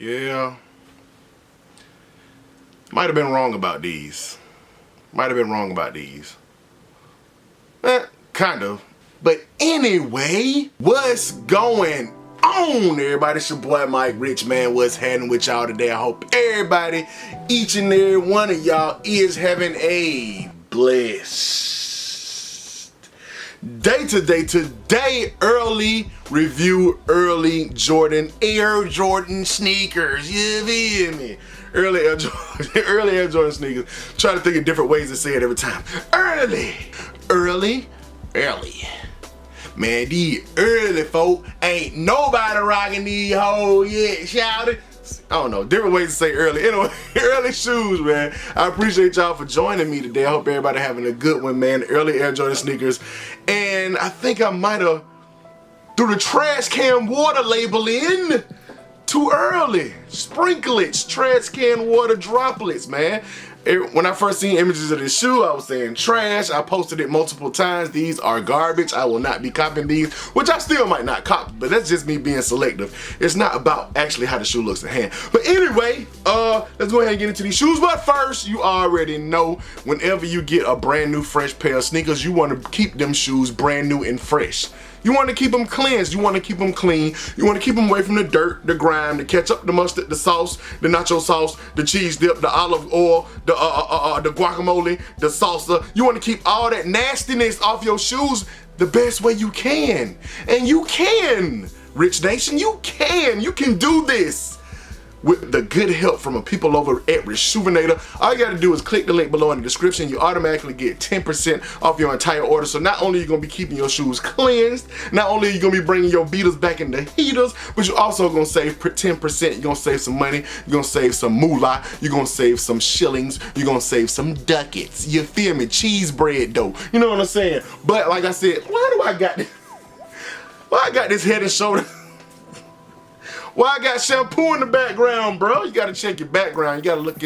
Yeah. Might have been wrong about these. Kind of. But anyway, what's going on, everybody? It's your boy Mike Rich, man. What's happening with y'all today? I hope everybody, each and every one of y'all, is having a blessed day today. Early review, early Jordan, Air Jordan sneakers. You feel me? Early Air Jordan sneakers. Try to think of different ways to say it every time. Early. Man, these early folk ain't nobody rocking these hoes yet, shout it. I don't know, different ways to say early. Anyway, early shoes, man. I appreciate y'all for joining me today. I hope everybody having a good one, man. Early Air Jordan sneakers. And I think I might have threw the trash can water label in too early. Sprinklets, trash can water droplets, man. When I first seen images of this shoe, I was saying trash. I posted it multiple times. These are garbage. I will not be copying these, which I still might not copy, but that's just me being selective. It's not about actually how the shoe looks at hand. But anyway, let's go ahead and get into these shoes. But first, you already know, whenever you get a brand new fresh pair of sneakers, you want to keep them shoes brand new and fresh. You want to keep them cleansed. You want to keep them clean. You want to keep them away from the dirt, the grime, the ketchup, the mustard, the sauce, the nacho sauce, the cheese dip, the olive oil, the guacamole, the salsa. You want to keep all that nastiness off your shoes the best way you can. And you can, Rich Nation. You can do this with the good help from the people over at Reshoevn8r. All you gotta do is click the link below in the description. You automatically get 10% off your entire order. So not only are you gonna be keeping your shoes cleansed, not only are you gonna be bringing your beaters back in the heaters, but you're also gonna save 10%. You're gonna save some money. You're gonna save some moolah. You're gonna save some shillings. You're gonna save some ducats. You feel me? Cheese bread dough. You know what I'm saying? But like I said, why I got this head and shoulder? Why I got shampoo in the background, bro? You gotta check your background. You gotta look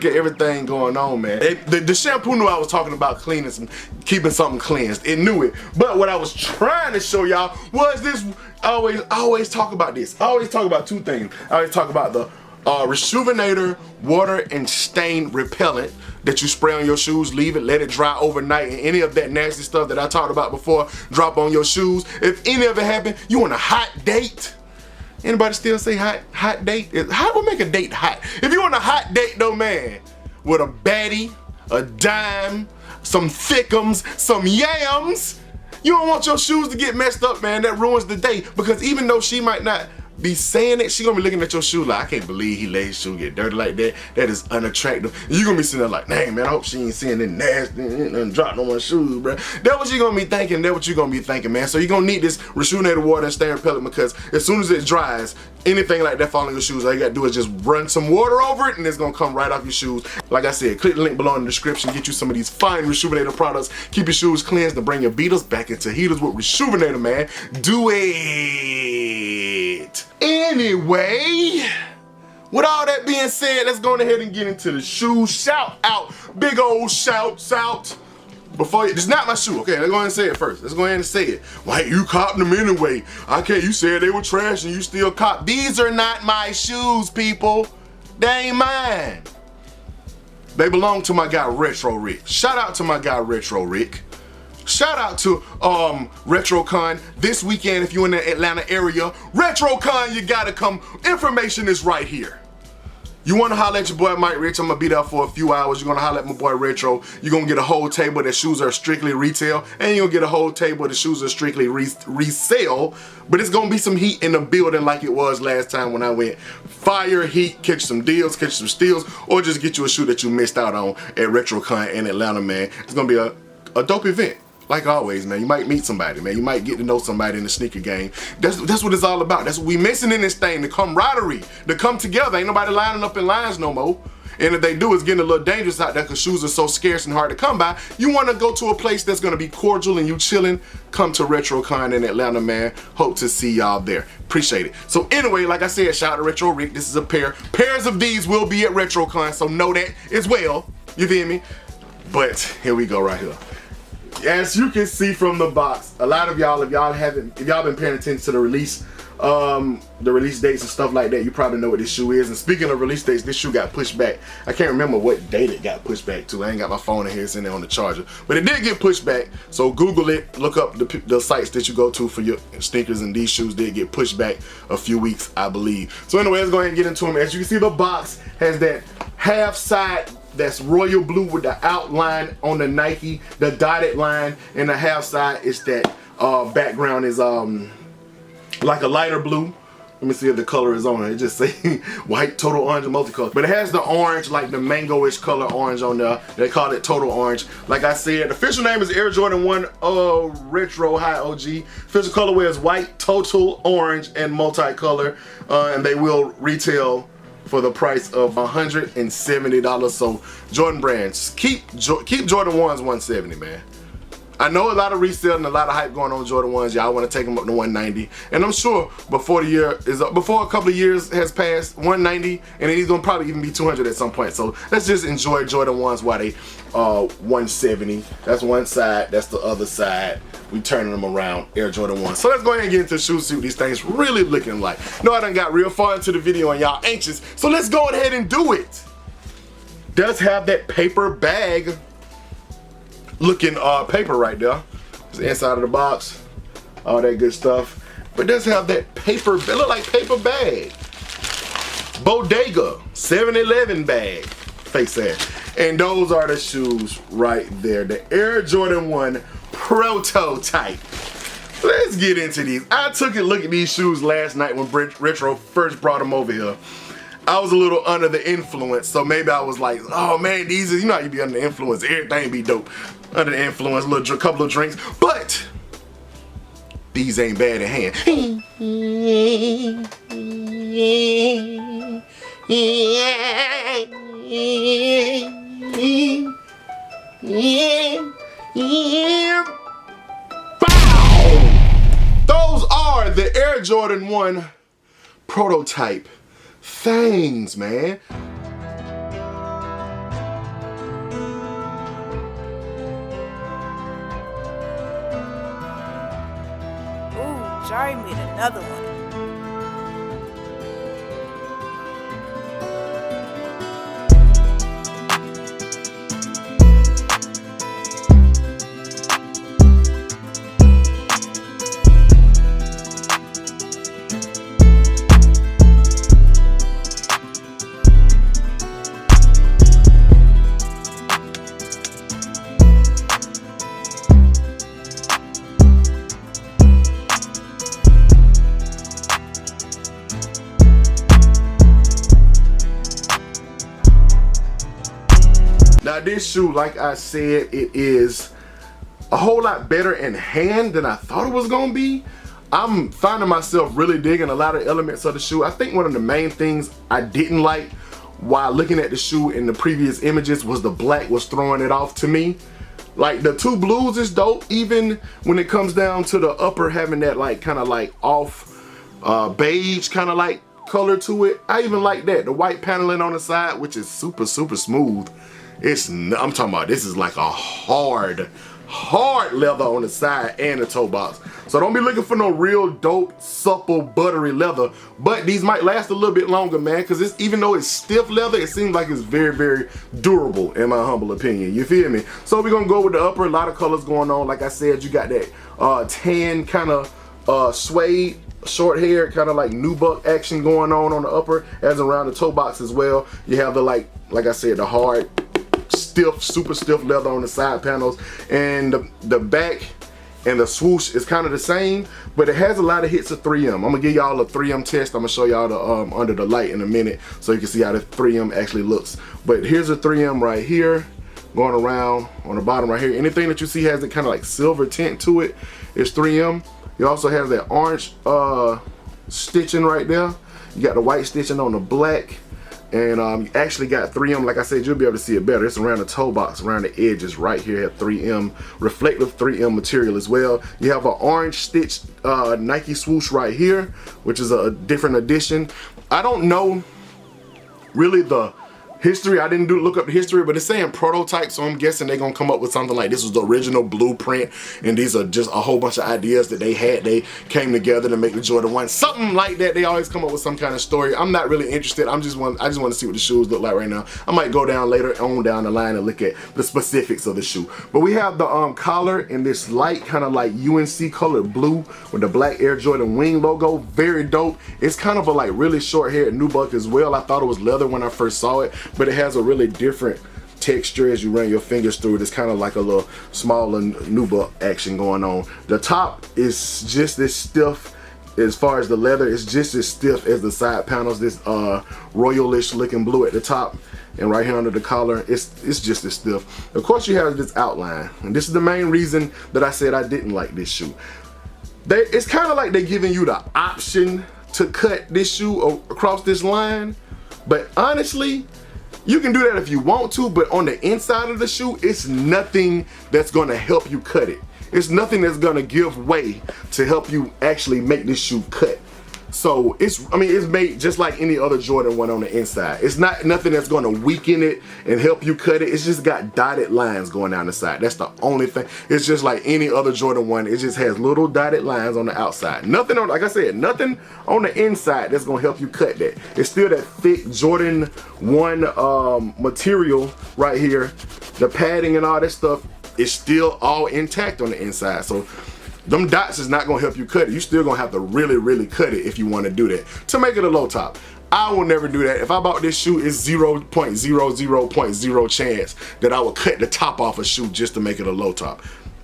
at everything going on, man. The shampoo knew I was talking about cleaning keeping something cleansed. It knew it. But what I was trying to show y'all was this. I always talk about this. I always talk about two things. I always talk about the Reshoevn8r water and stain repellent that you spray on your shoes, leave it, let it dry overnight, and any of that nasty stuff that I talked about before drop on your shoes. If any of it happen, you want a hot date? Anybody still say hot date? How would make a date hot? If you want a hot date though, man, with a baddie, a dime, some thickums, some yams, you don't want your shoes to get messed up, man. That ruins the day, because even though she might not be saying it, she gonna be looking at your shoe like, I can't believe he let his shoe get dirty like that. That is unattractive. And you gonna be sitting there like, dang man, I hope she ain't seeing that nasty and dropping on my shoes, bro. That's what you gonna be thinking. That's what you gonna be thinking, man. So you gonna need this Reshoevn8r water and stain repellent, because as soon as it dries, anything like that falling on your shoes, all you gotta do is just run some water over it and it's gonna come right off your shoes. Like I said, click the link below in the description, get you some of these fine Reshoevn8r products, keep your shoes cleansed and bring your beaters back into heaters with Reshoevn8r, man. Do it. Anyway, with all that being said, let's go ahead and get into the shoes. Shout out, big old shouts out. Before you, this is not my shoe, okay? Let's go ahead and say it first. Let's go ahead and say it. Why you copped them anyway? Okay, you said they were trash and you still cop. These are not my shoes, people. They ain't mine. They belong to my guy Retro Rick. Shout out to my guy Retro Rick. Shout out to RetroCon this weekend if you're in the Atlanta area. RetroCon, you gotta come. Information is right here. You wanna holler at your boy Mike Rich, I'm gonna be there for a few hours. You're gonna holler at my boy Retro. You're gonna get a whole table that shoes are strictly retail, and you're gonna get a whole table that shoes are strictly resale. But it's gonna be some heat in the building like it was last time when I went. Fire, heat, catch some deals, catch some steals, or just get you a shoe that you missed out on at RetroCon in Atlanta, man. It's gonna be a dope event. Like always, man, you might meet somebody, man. You might get to know somebody in the sneaker game. That's what it's all about. That's what we missing in this thing, the camaraderie, to come together. Ain't nobody lining up in lines no more. And if they do, it's getting a little dangerous out there because shoes are so scarce and hard to come by. You want to go to a place that's going to be cordial and you chilling, come to RetroCon in Atlanta, man. Hope to see y'all there. Appreciate it. So anyway, like I said, shout out to Retro Rick. This is a pair. Pairs of these will be at RetroCon, so know that as well. You feel me? But here we go right here. As you can see from the box, a lot of y'all, if y'all been paying attention to the release the release dates and stuff like that, you probably know what this shoe is. And speaking of release dates, this shoe got pushed back. I can't remember what date it got pushed back to. I ain't got my phone in here, it's in there on the charger. But it did get pushed back, so Google it, look up the sites that you go to for your sneakers, and these shoes did get pushed back a few weeks, I believe. So anyway, let's go ahead and get into them. As you can see, the box has that half side that's royal blue with the outline on the Nike, the dotted line, and the half side is that background is like a lighter blue. Let me see if the color is on it. It just say white, total orange, and multicolor. But it has the orange, like the mango-ish color orange on there. They call it total orange. Like I said, the official name is Air Jordan 1 Retro High OG. Official colorway is white, total orange, and multicolor. And they will retail for the price of $170. So Jordan brands, keep Jordan 1s $170, man. I know a lot of resale and a lot of hype going on with Jordan 1s. Y'all want to take them up to $190, and I'm sure before the year is up, before a couple of years has passed, $190, and then he's gonna probably even be $200 at some point. So let's just enjoy Jordan 1s while they $170. That's one side. That's the other side. We turning them around, Air Jordan 1. So let's go ahead and get into the shoes, see what these things really looking like. No, I done got real far into the video and y'all anxious, so let's go ahead and do it. Does have that paper bag looking paper right there. It's the inside of the box, all that good stuff. But does have that paper, it look like paper bag. Bodega 7-Eleven bag, face that. And those are the shoes right there, the Air Jordan 1 prototype. Let's get into these. I took a look at these shoes last night when Retro first brought them over here. I was a little under the influence, so maybe I was like, oh man, these is, you know how you be under the influence, everything be dope. Under the influence, a couple of drinks, but these ain't bad in hand. Bow! Those are the Air Jordan 1 prototype things, man. Ooh, Jari made another one. Now this shoe, like I said, it is a whole lot better in hand than I thought it was gonna be. I'm finding myself really digging a lot of elements of the shoe. I think one of the main things I didn't like while looking at the shoe in the previous images was the black was throwing it off to me. Like the two blues is dope, even when it comes down to the upper having that like kind of like off beige kind of like color to it. I even like that. The white paneling on the side, which is super smooth. I'm talking about, this is like a hard leather on the side and the toe box. So don't be looking for no real dope, supple, buttery leather. But these might last a little bit longer, man, because even though it's stiff leather, it seems like it's very durable, in my humble opinion. You feel me? So we're gonna go with the upper, a lot of colors going on. Like I said, you got that tan kind of suede, short hair, kind of like nubuck action going on the upper, as around the toe box as well. You have the like I said, the hard, stiff, super stiff leather on the side panels, and the back and the swoosh is kind of the same, but it has a lot of hits of 3M. I'm gonna give y'all a 3M test. I'm gonna show y'all the under the light in a minute so you can see how the 3M actually looks. But here's a 3M right here, going around on the bottom right here. Anything that you see has that kind of like silver tint to it is 3M. You also have that orange stitching right there. You got the white stitching on the black. And you actually got 3M, like I said, you'll be able to see it better. It's around the toe box, around the edges right here, have 3M, reflective 3M material as well. You have an orange stitched Nike swoosh right here, which is a different edition. I don't know really History, I didn't look up the history, but it's saying prototype, so I'm guessing they're gonna come up with something like this was the original blueprint, and these are just a whole bunch of ideas that they had. They came together to make the Jordan 1. Something like that. They always come up with some kind of story. I'm not really interested. I just want to see what the shoes look like right now. I might go down later on down the line and look at the specifics of the shoe. But we have the collar in this light kind of like UNC colored blue with the black Air Jordan wing logo. Very dope. It's kind of a like really short haired nubuck as well. I thought it was leather when I first saw it, but it has a really different texture as you run your fingers through it. It's kind of like a little smaller nubuck action going on. The top is just as stiff as far as the leather. It's just as stiff as the side panels. This royalish looking blue at the top, and right here under the collar, it's just as stiff. Of course, you have this outline, and this is the main reason that I said I didn't like this shoe. It's kind of like they're giving you the option to cut this shoe across this line, but honestly, you can do that if you want to, but on the inside of the shoe, it's nothing that's gonna help you cut it. It's nothing that's gonna give way to help you actually make this shoe cut. So it's made just like any other Jordan 1 on the inside. It's nothing that's gonna weaken it and help you cut it. It's just got dotted lines going down the side. That's the only thing. It's just like any other Jordan 1. It just has little dotted lines on the outside. Nothing on, like I said, nothing on the inside that's gonna help you cut that. It's still that thick Jordan 1 material right here. The padding and all that stuff is still all intact on the inside. So them dots is not gonna help you cut it. You still gonna have to really, really cut it if you wanna do that to make it a low top. I will never do that. If I bought this shoe, it's 0.00.0 chance that I would cut the top off a shoe just to make it a low top.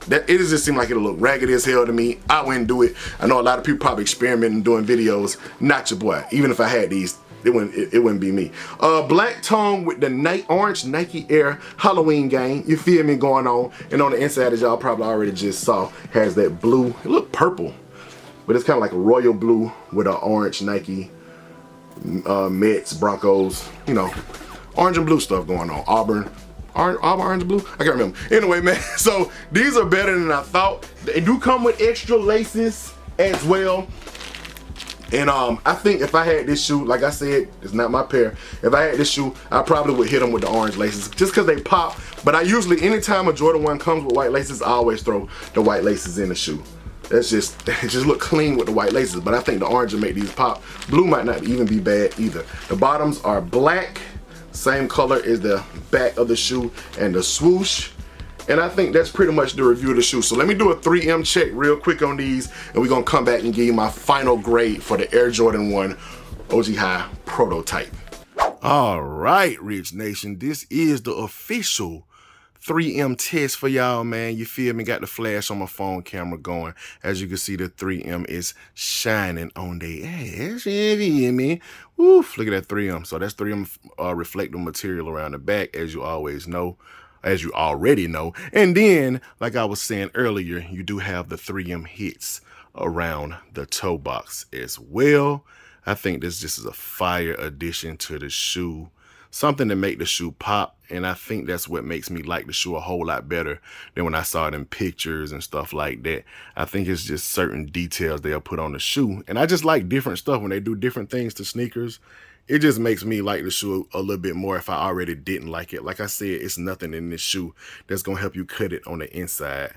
It just seemed like it'll look raggedy as hell to me. I wouldn't do it. I know a lot of people probably experimenting doing videos. Not your boy. Even if I had these, it wouldn't be me. Black tone with the orange Nike Air Halloween game. You feel me going on? And on the inside, as y'all probably already just saw, has that blue. It look purple, but it's kind of like a royal blue with an orange Nike Mets, Broncos. You know, orange and blue stuff going on. Auburn, orange and blue. I can't remember. Anyway, man. So these are better than I thought. They do come with extra laces as well. And I think if I had this shoe, like I said, it's not my pair. If I had this shoe, I probably would hit them with the orange laces just because they pop. But I usually, anytime a Jordan 1 comes with white laces, I always throw the white laces in the shoe. It just look clean with the white laces. But I think the orange will make these pop. Blue might not even be bad either. The bottoms are black, same color as the back of the shoe and the swoosh. And I think that's pretty much the review of the shoe. So let me do a 3M check real quick on these, and we're gonna come back and give you my final grade for the Air Jordan 1 OG High prototype. All right, Rich Nation, this is the official 3M test for y'all, man. You feel me? Got the flash on my phone camera going. As you can see, the 3M is shining on the ass. You feel me? Woof, look at that 3M. So that's 3M reflective material around the back, as you always know. As you already know. And then, like I was saying earlier, you do have the 3M hits around the toe box as well. I think this just is a fire addition to the shoe. Something to make the shoe pop. And I think that's what makes me like the shoe a whole lot better than when I saw it in pictures and stuff like that. I think it's just certain details they'll put on the shoe. And I just like different stuff when they do different things to sneakers. It just makes me like the shoe a little bit more if I already didn't like it. Like I said, it's nothing in this shoe that's going to help you cut it on the inside.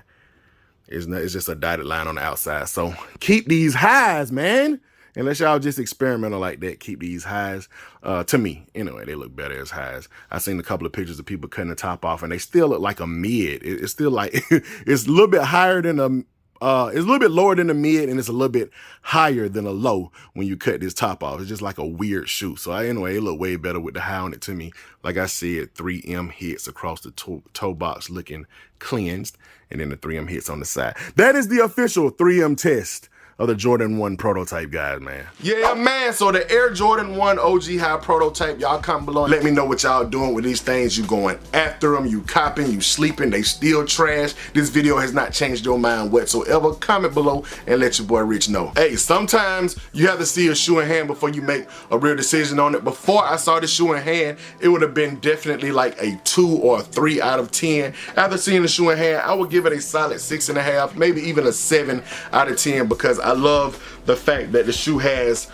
It's just a dotted line on the outside. So keep these highs, man. Unless y'all just experimental like that, keep these highs. To me, anyway, they look better as highs. I've seen a couple of pictures of people cutting the top off, and they still look like a mid. It's still like, it's a little bit higher than a it's a little bit lower than the mid, and it's a little bit higher than a low when you cut this top off. It's just like a weird shoe. So anyway, it look way better with the high on it to me. Like I said, 3M hits across the toe box looking cleansed, and then the 3M hits on the side. That is the official 3M test of the Jordan 1 prototype, guys, man. Yeah, man, so the Air Jordan 1 OG High prototype, y'all comment below. Let me know what y'all doing with these things. You going after them, you copping, you sleeping, they still trash. This video has not changed your mind whatsoever. Comment below and let your boy Rich know. Hey, sometimes you have to see a shoe in hand before you make a real decision on it. Before I saw the shoe in hand, it would have been definitely like a 2 or a 3 out of 10. After seeing the shoe in hand, I would give it a solid 6.5, maybe even a 7 out of 10, because I love the fact that the shoe has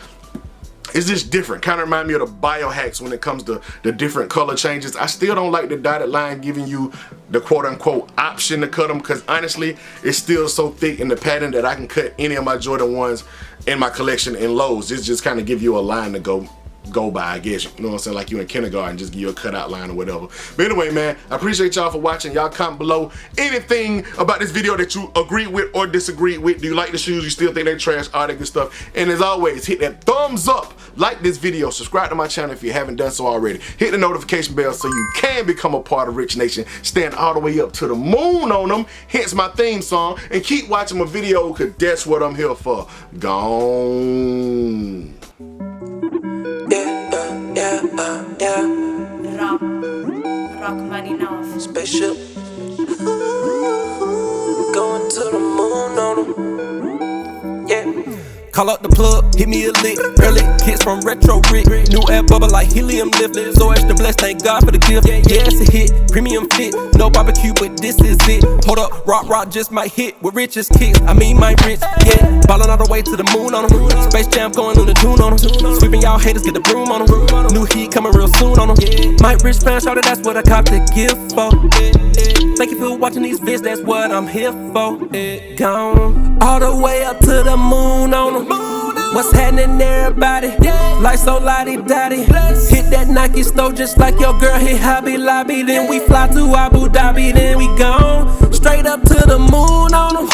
it's just different. Kind of remind me of the biohacks when it comes to the different color changes. I still don't like the dotted line giving you the quote unquote option to cut them, because honestly, it's still so thick in the pattern that I can cut any of my Jordan 1s in my collection in Lowe's. It's just kind of give you a line to go by, I guess. You know what I'm saying? Like you in kindergarten, just give you a cutout line or whatever. But anyway, man, I appreciate y'all for watching. Y'all comment below anything about this video that you agree with or disagree with. Do you like the shoes? You still think they trash? All that good stuff. And as always, hit that thumbs up, like this video, subscribe to my channel if you haven't done so already. Hit the notification bell so you can become a part of Rich Nation. Stand all the way up to the moon on them, hence my theme song, and keep watching my video, because that's what I'm here for. Gone. Rock money now. Spaceship. Going to the moon on them. Yeah. Call up the plug, hit me a lick. Early kicks from Retro Rick. New air bubble like helium lift. So extra blessed, thank God for the gift. Yeah, it's a hit, premium fit. No barbecue, but this is it. Hold up, rock just might hit with richest kicks. I mean, my rich, yeah. Ballin' all the way to the moon on them. Space Jam going on the tune on them. Sweeping y'all haters, get the broom on them. New heat coming real soon on them. My rich fan shouted, that's what I cop the gift for. Thank you for watching these vids, that's what I'm here for. Gone all the way up to the moon on them. What's happening, everybody? Life so lottie-dottie. Hit that Nike store just like your girl hit Hobby Lobby. Then we fly to Abu Dhabi, then we gone straight up to the moon on them.